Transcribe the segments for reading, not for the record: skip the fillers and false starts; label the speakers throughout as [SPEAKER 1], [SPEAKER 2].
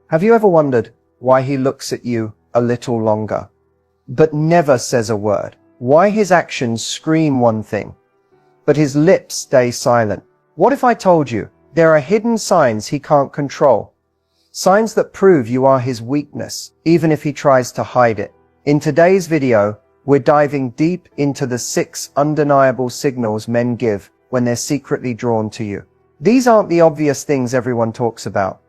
[SPEAKER 1] Have you ever wondered why he looks at you a little longer, but never says a word? Why his actions scream one thing, but his lips stay silent? What if I told you there are hidden signs he can't control? Signs that prove you are his weakness, even if he tries to hide it. In today's video, we're diving deep into the 6 undeniable signals men give when they're secretly drawn to you. These aren't the obvious things everyone talks about.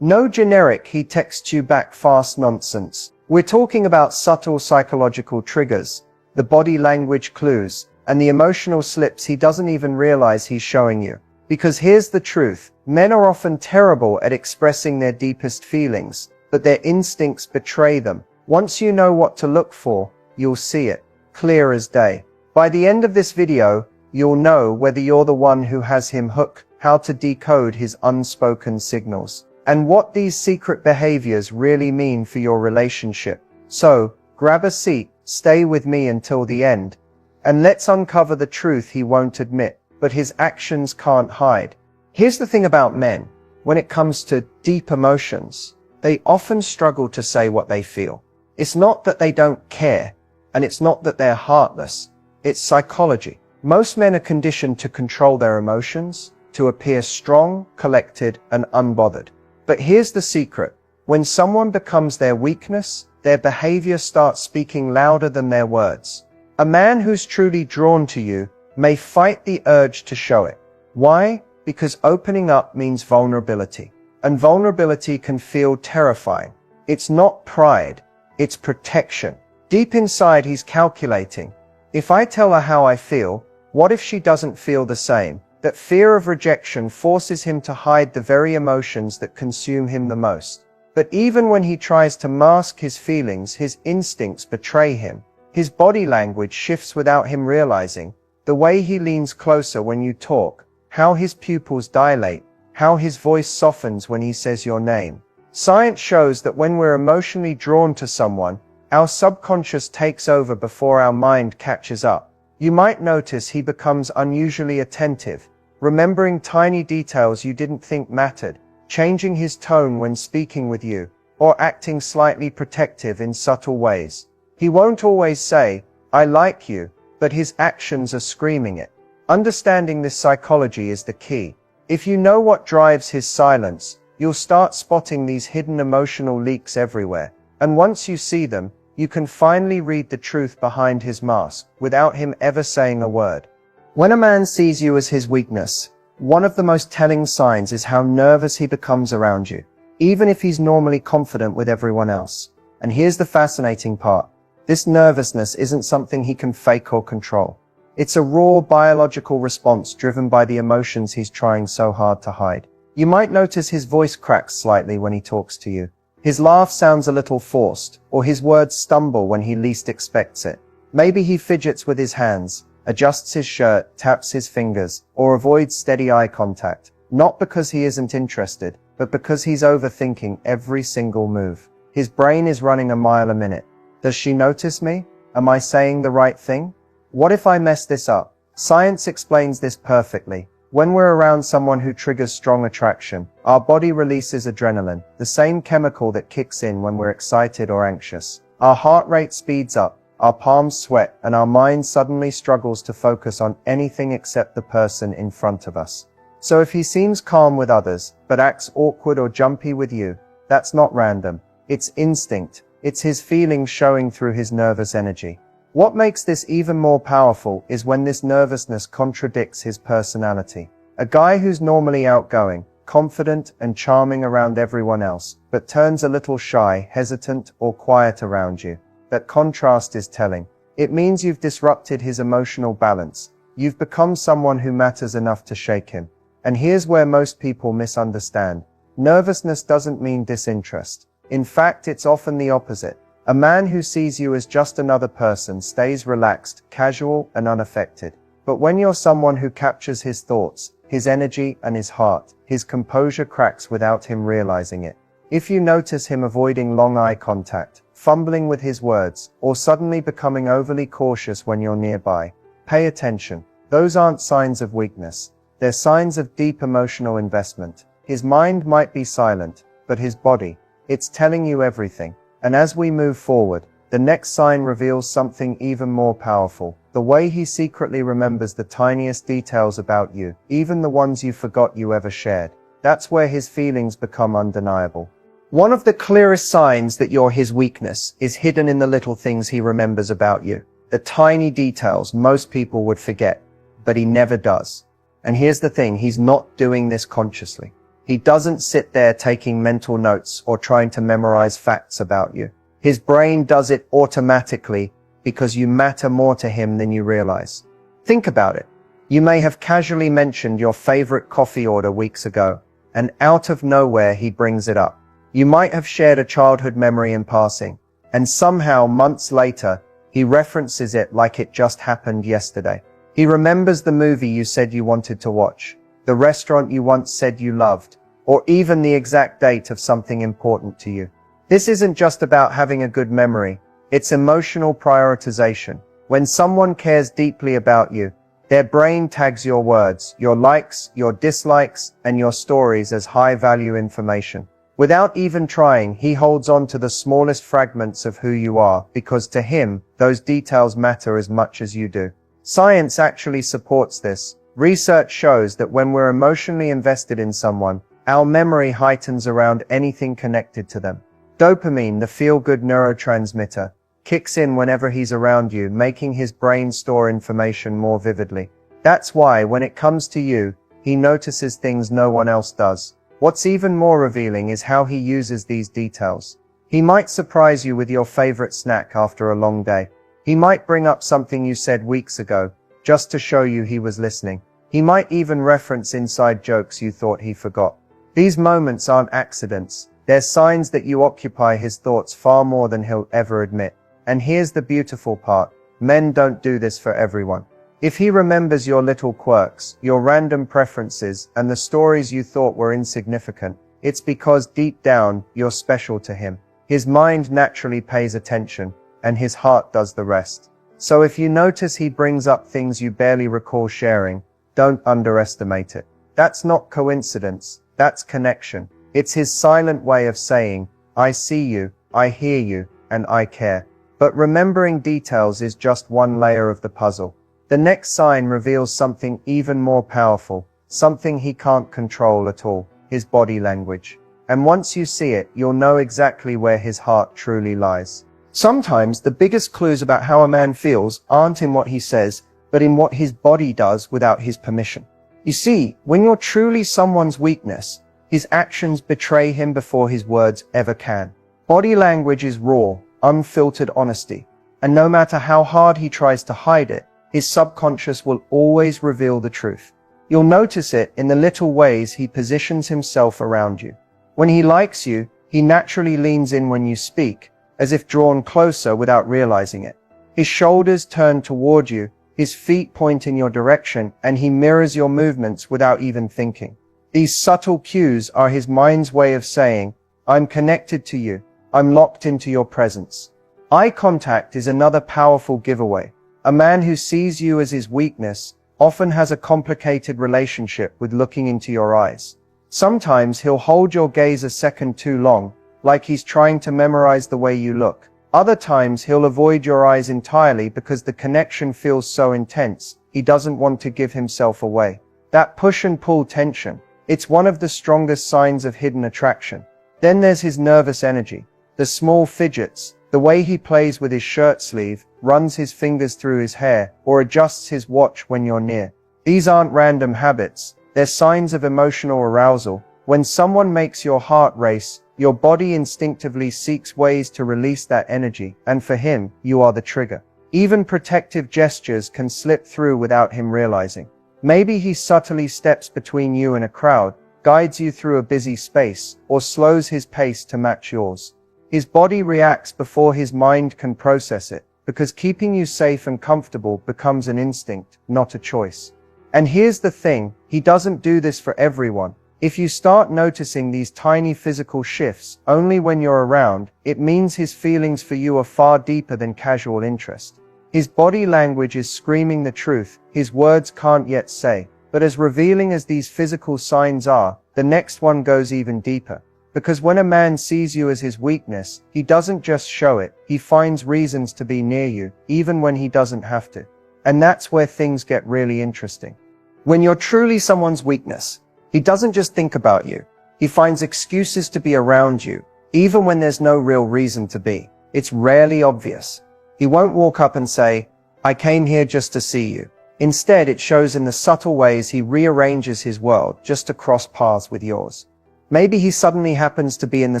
[SPEAKER 1] No generic "he texts you back fast" nonsense. We're talking about subtle psychological triggers, the body language clues, and the emotional slips he doesn't even realize he's showing you. Because here's the truth, men are often terrible at expressing their deepest feelings, but their instincts betray them. Once you know what to look for, you'll see it, clear as day. By the end of this video, you'll know whether you're the one who has him hooked, how to decode his unspoken signals, and what these secret behaviors really mean for your relationship. So, grab a seat, stay with me until the end, and let's uncover the truth he won't admit, but his actions can't hide. Here's the thing about men. When it comes to deep emotions, they often struggle to say what they feel. It's not that they don't care, and it's not that they're heartless. It's psychology. Most men are conditioned to control their emotions, to appear strong, collected, and unbothered. But here's the secret. When someone becomes their weakness, their behavior starts speaking louder than their words. A man who's truly drawn to you may fight the urge to show it. Why? Because opening up means vulnerability. And vulnerability can feel terrifying. It's not pride, it's protection. Deep inside, he's calculating. If I tell her how I feel, what if she doesn't feel the same? That fear of rejection forces him to hide the very emotions that consume him the most. But even when he tries to mask his feelings, his instincts betray him. His body language shifts without him realizing. The way he leans closer when you talk, how his pupils dilate, how his voice softens when he says your name. Science shows that when we're emotionally drawn to someone, our subconscious takes over before our mind catches up. You might notice he becomes unusually attentive, remembering tiny details you didn't think mattered, changing his tone when speaking with you, or acting slightly protective in subtle ways. He won't always say, "I like you," but his actions are screaming it. Understanding this psychology is the key. If you know what drives his silence, you'll start spotting these hidden emotional leaks everywhere. And once you see them, you can finally read the truth behind his mask, without him ever saying a word. When a man sees you as his weakness, one of the most telling signs is how nervous he becomes around you, even if he's normally confident with everyone else. And here's the fascinating part. This nervousness isn't something he can fake or control. It's a raw biological response driven by the emotions he's trying so hard to hide. You might notice his voice cracks slightly when he talks to you. His laugh sounds a little forced, or his words stumble when he least expects it. Maybe he fidgets with his hands, adjusts his shirt, taps his fingers, or avoids steady eye contact. Not because he isn't interested, but because he's overthinking every single move. His brain is running a mile a minute. Does she notice me? Am I saying the right thing? What if I mess this up? Science explains this perfectly. When we're around someone who triggers strong attraction, our body releases adrenaline, the same chemical that kicks in when we're excited or anxious. Our heart rate speeds up, our palms sweat, and our mind suddenly struggles to focus on anything except the person in front of us. So if he seems calm with others, but acts awkward or jumpy with you, that's not random. It's instinct. It's his feelings showing through his nervous energy. What makes this even more powerful is when this nervousness contradicts his personality. A guy who's normally outgoing, confident, and charming around everyone else, but turns a little shy, hesitant, or quiet around you. That contrast is telling. It means you've disrupted his emotional balance. You've become someone who matters enough to shake him. And here's where most people misunderstand. Nervousness doesn't mean disinterest. In fact, it's often the opposite. A man who sees you as just another person stays relaxed, casual, and unaffected. But when you're someone who captures his thoughts, his energy, and his heart, his composure cracks without him realizing it. If you notice him avoiding long eye contact, fumbling with his words, or suddenly becoming overly cautious when you're nearby, pay attention. Those aren't signs of weakness. They're signs of deep emotional investment. His mind might be silent, but his body, It's telling you everything. And as we move forward, the next sign reveals something even more powerful. The way he secretly remembers the tiniest details about you, even the ones you forgot you ever shared. That's where his feelings become undeniable. One of the clearest signs that you're his weakness is hidden in the little things he remembers about you. The tiny details most people would forget, but he never does. And here's the thing, he's not doing this consciously. He doesn't sit there taking mental notes or trying to memorize facts about you. His brain does it automatically because you matter more to him than you realize. Think about it. You may have casually mentioned your favorite coffee order weeks ago, and out of nowhere he brings it up. You might have shared a childhood memory in passing, and somehow months later, he references it like it just happened yesterday. He remembers the movie you said you wanted to watch, the restaurant you once said you loved, or even the exact date of something important to you. This isn't just about having a good memory, it's emotional prioritization. When someone cares deeply about you, their brain tags your words, your likes, your dislikes, and your stories as high-value information. Without even trying, he holds on to the smallest fragments of who you are, because to him, those details matter as much as you do. Science actually supports this. Research shows that when we're emotionally invested in someone, our memory heightens around anything connected to them. Dopamine, the feel-good neurotransmitter, kicks in whenever he's around you, making his brain store information more vividly. That's why, when it comes to you, he notices things no one else does. What's even more revealing is how he uses these details. He might surprise you with your favorite snack after a long day. He might bring up something you said weeks ago, just to show you he was listening. He might even reference inside jokes you thought he forgot. These moments aren't accidents. They're signs that you occupy his thoughts far more than he'll ever admit. And here's the beautiful part. Men don't do this for everyone. If he remembers your little quirks, your random preferences, and the stories you thought were insignificant, it's because deep down, you're special to him. His mind naturally pays attention, and his heart does the rest. So if you notice he brings up things you barely recall sharing, don't underestimate it. That's not coincidence, that's connection. It's his silent way of saying, I see you, I hear you, and I care. But remembering details is just one layer of the puzzle. The next sign reveals something even more powerful, something he can't control at all, his body language. And once you see it, you'll know exactly where his heart truly lies. Sometimes the biggest clues about how a man feels aren't in what he says, but in what his body does without his permission. You see, when you're truly someone's weakness, his actions betray him before his words ever can. Body language is raw, unfiltered honesty, and no matter how hard he tries to hide it, his subconscious will always reveal the truth. You'll notice it in the little ways he positions himself around you. When he likes you, he naturally leans in when you speak, as if drawn closer without realizing it. His shoulders turn toward you, his feet point in your direction, and he mirrors your movements without even thinking. These subtle cues are his mind's way of saying, I'm connected to you, I'm locked into your presence. Eye contact is another powerful giveaway. A man who sees you as his weakness often has a complicated relationship with looking into your eyes. Sometimes he'll hold your gaze a second too long, like he's trying to memorize the way you look. Other times he'll avoid your eyes entirely because the connection feels so intense, he doesn't want to give himself away. That push and pull tension, it's one of the strongest signs of hidden attraction. Then there's his nervous energy, the small fidgets, the way he plays with his shirt sleeve, runs his fingers through his hair, or adjusts his watch when you're near. These aren't random habits, they're signs of emotional arousal. When someone makes your heart race, your body instinctively seeks ways to release that energy, and for him, you are the trigger. Even protective gestures can slip through without him realizing. Maybe he subtly steps between you and a crowd, guides you through a busy space, or slows his pace to match yours. His body reacts before his mind can process it, because keeping you safe and comfortable becomes an instinct, not a choice. And here's the thing, he doesn't do this for everyone. If you start noticing these tiny physical shifts only when you're around, it means his feelings for you are far deeper than casual interest. His body language is screaming the truth his words can't yet say. But as revealing as these physical signs are, the next one goes even deeper. Because when a man sees you as his weakness, he doesn't just show it, he finds reasons to be near you, even when he doesn't have to. And that's where things get really interesting. When you're truly someone's weakness, he doesn't just think about you. He finds excuses to be around you, even when there's no real reason to be. It's rarely obvious. He won't walk up and say, "I came here just to see you." Instead, it shows in the subtle ways he rearranges his world just to cross paths with yours. Maybe he suddenly happens to be in the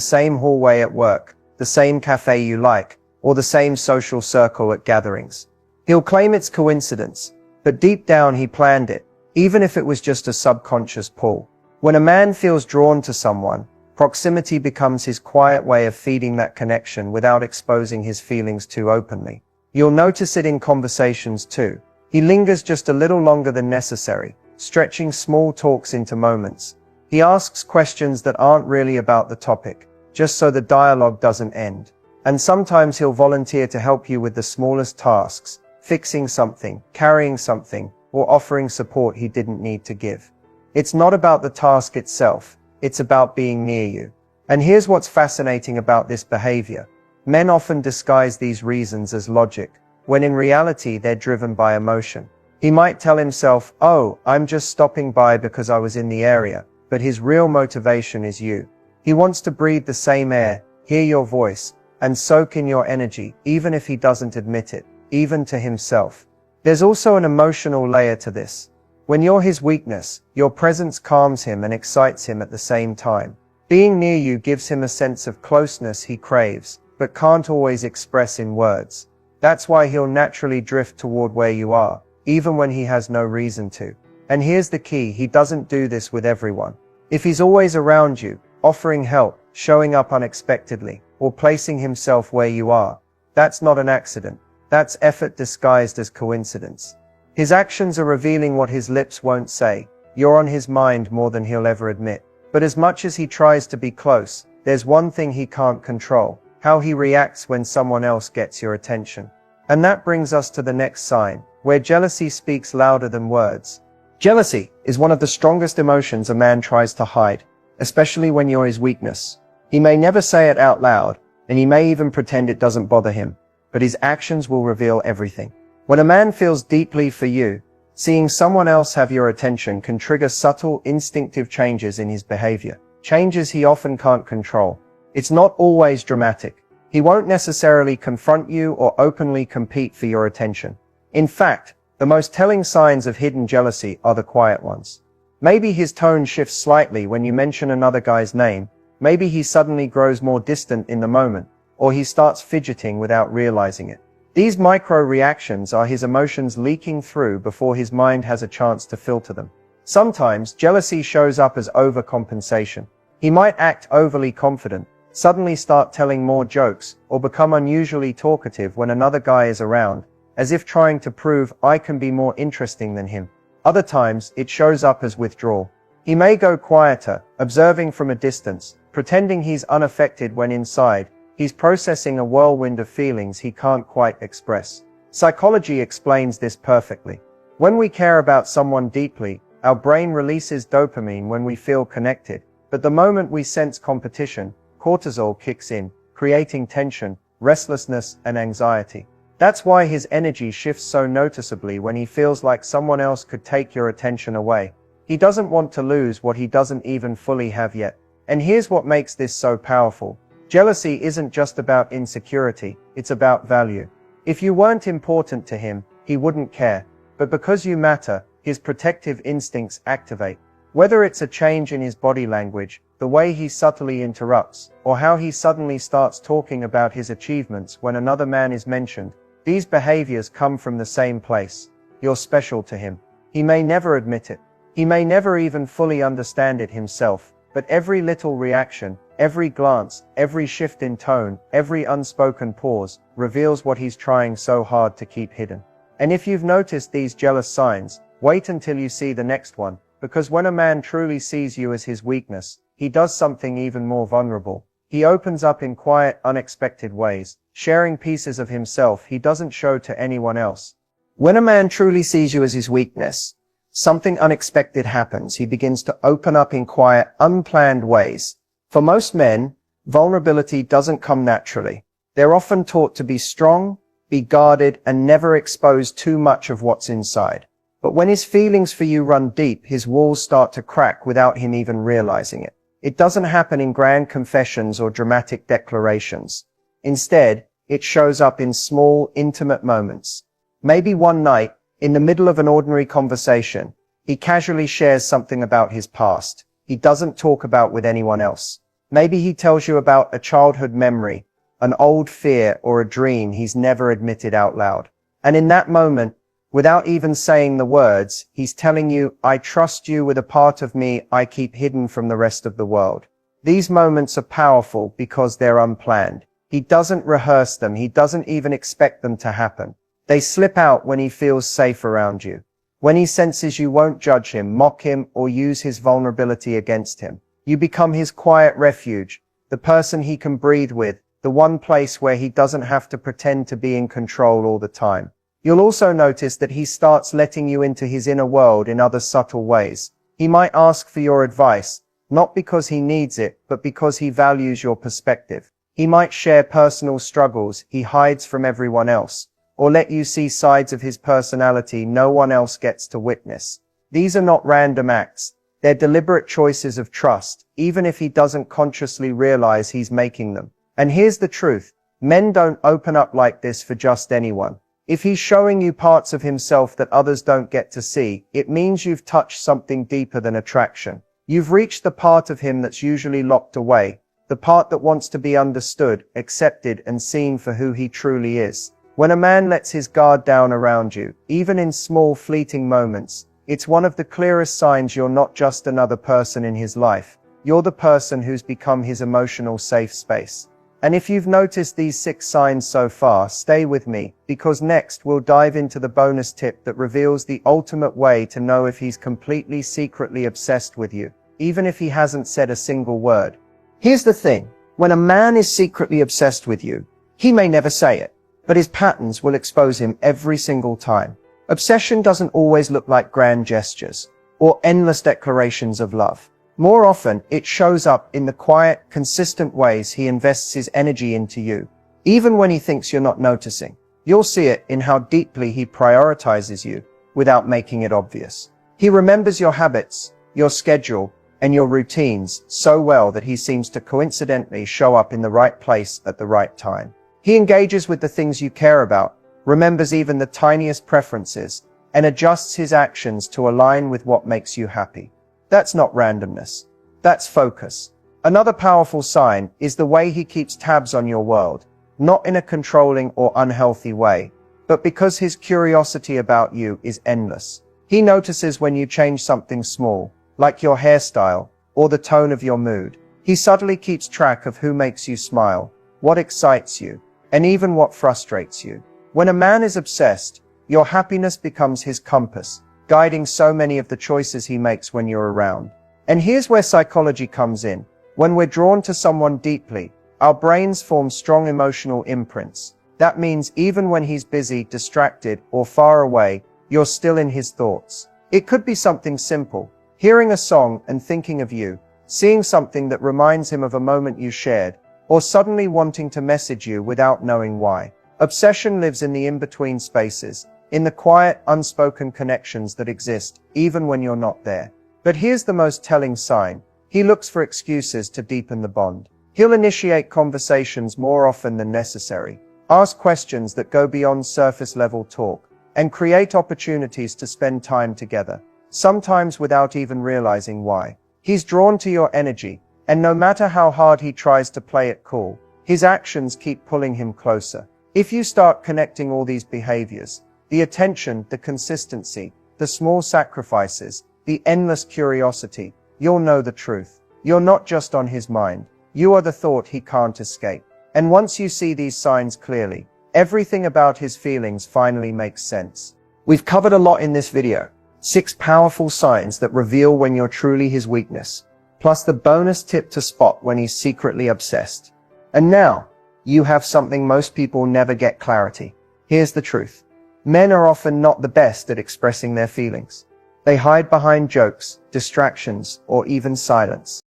[SPEAKER 1] same hallway at work, the same cafe you like, or the same social circle at gatherings. He'll claim it's coincidence, but deep down he planned it, even if it was just a subconscious pull. When a man feels drawn to someone, proximity becomes his quiet way of feeding that connection without exposing his feelings too openly. You'll notice it in conversations too. He lingers just a little longer than necessary, stretching small talks into moments. He asks questions that aren't really about the topic, just so the dialogue doesn't end. And sometimes he'll volunteer to help you with the smallest tasks, fixing something, carrying something, or offering support he didn't need to give. It's not about the task itself, it's about being near you. And here's what's fascinating about this behavior. Men often disguise these reasons as logic, when in reality they're driven by emotion. He might tell himself, "Oh, I'm just stopping by because I was in the area," but his real motivation is you. He wants to breathe the same air, hear your voice, and soak in your energy, even if he doesn't admit it, even to himself. There's also an emotional layer to this. When you're his weakness, your presence calms him and excites him at the same time. Being near you gives him a sense of closeness he craves, but can't always express in words. That's why he'll naturally drift toward where you are, even when he has no reason to. And here's the key, he doesn't do this with everyone. If he's always around you, offering help, showing up unexpectedly, or placing himself where you are, that's not an accident. That's effort disguised as coincidence. His actions are revealing what his lips won't say. You're on his mind more than he'll ever admit. But as much as he tries to be close, there's one thing he can't control: how he reacts when someone else gets your attention. And that brings us to the next sign, where jealousy speaks louder than words. Jealousy is one of the strongest emotions a man tries to hide, especially when you're his weakness. He may never say it out loud, and he may even pretend it doesn't bother him, but his actions will reveal everything. When a man feels deeply for you, seeing someone else have your attention can trigger subtle, instinctive changes in his behavior, changes he often can't control. It's not always dramatic. He won't necessarily confront you or openly compete for your attention. In fact, the most telling signs of hidden jealousy are the quiet ones. Maybe his tone shifts slightly when you mention another guy's name, maybe he suddenly grows more distant in the moment, or he starts fidgeting without realizing it. These micro-reactions are his emotions leaking through before his mind has a chance to filter them. Sometimes, jealousy shows up as overcompensation. He might act overly confident, suddenly start telling more jokes, or become unusually talkative when another guy is around, as if trying to prove, "I can be more interesting than him." Other times, it shows up as withdrawal. He may go quieter, observing from a distance, pretending he's unaffected when inside, he's processing a whirlwind of feelings he can't quite express. Psychology explains this perfectly. When we care about someone deeply, our brain releases dopamine when we feel connected, but the moment we sense competition, cortisol kicks in, creating tension, restlessness, and anxiety. That's why his energy shifts so noticeably when he feels like someone else could take your attention away. He doesn't want to lose what he doesn't even fully have yet. And here's what makes this so powerful. Jealousy isn't just about insecurity, it's about value. If you weren't important to him, he wouldn't care. But because you matter, his protective instincts activate. Whether it's a change in his body language, the way he subtly interrupts, or how he suddenly starts talking about his achievements when another man is mentioned, these behaviors come from the same place. You're special to him. He may never admit it. He may never even fully understand it himself, but every little reaction, every glance, every shift in tone, every unspoken pause, reveals what he's trying so hard to keep hidden. And if you've noticed these jealous signs, wait until you see the next one, because when a man truly sees you as his weakness, he does something even more vulnerable. He opens up in quiet, unexpected ways, sharing pieces of himself he doesn't show to anyone else. When a man truly sees you as his weakness, something unexpected happens. He begins to open up in quiet, unplanned ways. For most men, vulnerability doesn't come naturally. They're often taught to be strong, be guarded, and never expose too much of what's inside. But when his feelings for you run deep, his walls start to crack without him even realizing it. It doesn't happen in grand confessions or dramatic declarations. Instead, it shows up in small, intimate moments. Maybe one night, in the middle of an ordinary conversation, he casually shares something about his past he doesn't talk about with anyone else. Maybe he tells you about a childhood memory, an old fear, or a dream he's never admitted out loud. And in that moment, without even saying the words, he's telling you, I trust you with a part of me I keep hidden from the rest of the world. These moments are powerful because they're unplanned. He doesn't rehearse them. He doesn't even expect them to happen. They slip out when he feels safe around you. When he senses you won't judge him, mock him, or use his vulnerability against him. You become his quiet refuge, the person he can breathe with, the one place where he doesn't have to pretend to be in control all the time. You'll also notice that he starts letting you into his inner world in other subtle ways. He might ask for your advice, not because he needs it, but because he values your perspective. He might share personal struggles he hides from everyone else, or let you see sides of his personality no one else gets to witness. These are not random acts. They're deliberate choices of trust, even if he doesn't consciously realize he's making them. And here's the truth. Men don't open up like this for just anyone. If he's showing you parts of himself that others don't get to see, it means you've touched something deeper than attraction. You've reached the part of him that's usually locked away, the part that wants to be understood, accepted, and seen for who he truly is. When a man lets his guard down around you, even in small fleeting moments, it's one of the clearest signs you're not just another person in his life. You're the person who's become his emotional safe space. And if you've noticed these 6 signs so far, stay with me, because next we'll dive into the bonus tip that reveals the ultimate way to know if he's completely secretly obsessed with you, even if he hasn't said a single word. Here's the thing. When a man is secretly obsessed with you, he may never say it, but his patterns will expose him every single time. Obsession doesn't always look like grand gestures or endless declarations of love. More often, it shows up in the quiet, consistent ways he invests his energy into you, even when he thinks you're not noticing. You'll see it in how deeply he prioritizes you without making it obvious. He remembers your habits, your schedule, and your routines so well that he seems to coincidentally show up in the right place at the right time. He engages with the things you care about, remembers even the tiniest preferences, and adjusts his actions to align with what makes you happy. That's not randomness. That's focus. Another powerful sign is the way he keeps tabs on your world, not in a controlling or unhealthy way, but because his curiosity about you is endless. He notices when you change something small, like your hairstyle or the tone of your mood. He subtly keeps track of who makes you smile, what excites you, and even what frustrates you. When a man is obsessed, your happiness becomes his compass, guiding so many of the choices he makes when you're around. And here's where psychology comes in. When we're drawn to someone deeply, our brains form strong emotional imprints. That means even when he's busy, distracted, or far away, you're still in his thoughts. It could be something simple, hearing a song and thinking of you, seeing something that reminds him of a moment you shared, or suddenly wanting to message you without knowing why. Obsession lives in the in-between spaces, in the quiet, unspoken connections that exist, even when you're not there. But here's the most telling sign. He looks for excuses to deepen the bond. He'll initiate conversations more often than necessary, ask questions that go beyond surface-level talk, and create opportunities to spend time together, sometimes without even realizing why. He's drawn to your energy, and no matter how hard he tries to play it cool, his actions keep pulling him closer. If you start connecting all these behaviors, the attention, the consistency, the small sacrifices, the endless curiosity, you'll know the truth. You're not just on his mind. You are the thought he can't escape. And once you see these signs clearly, everything about his feelings finally makes sense. We've covered a lot in this video. 6 powerful signs that reveal when you're truly his weakness, plus the bonus tip to spot when he's secretly obsessed. And now, you have something most people never get clarity. Here's the truth. Men are often not the best at expressing their feelings. They hide behind jokes, distractions, or even silence.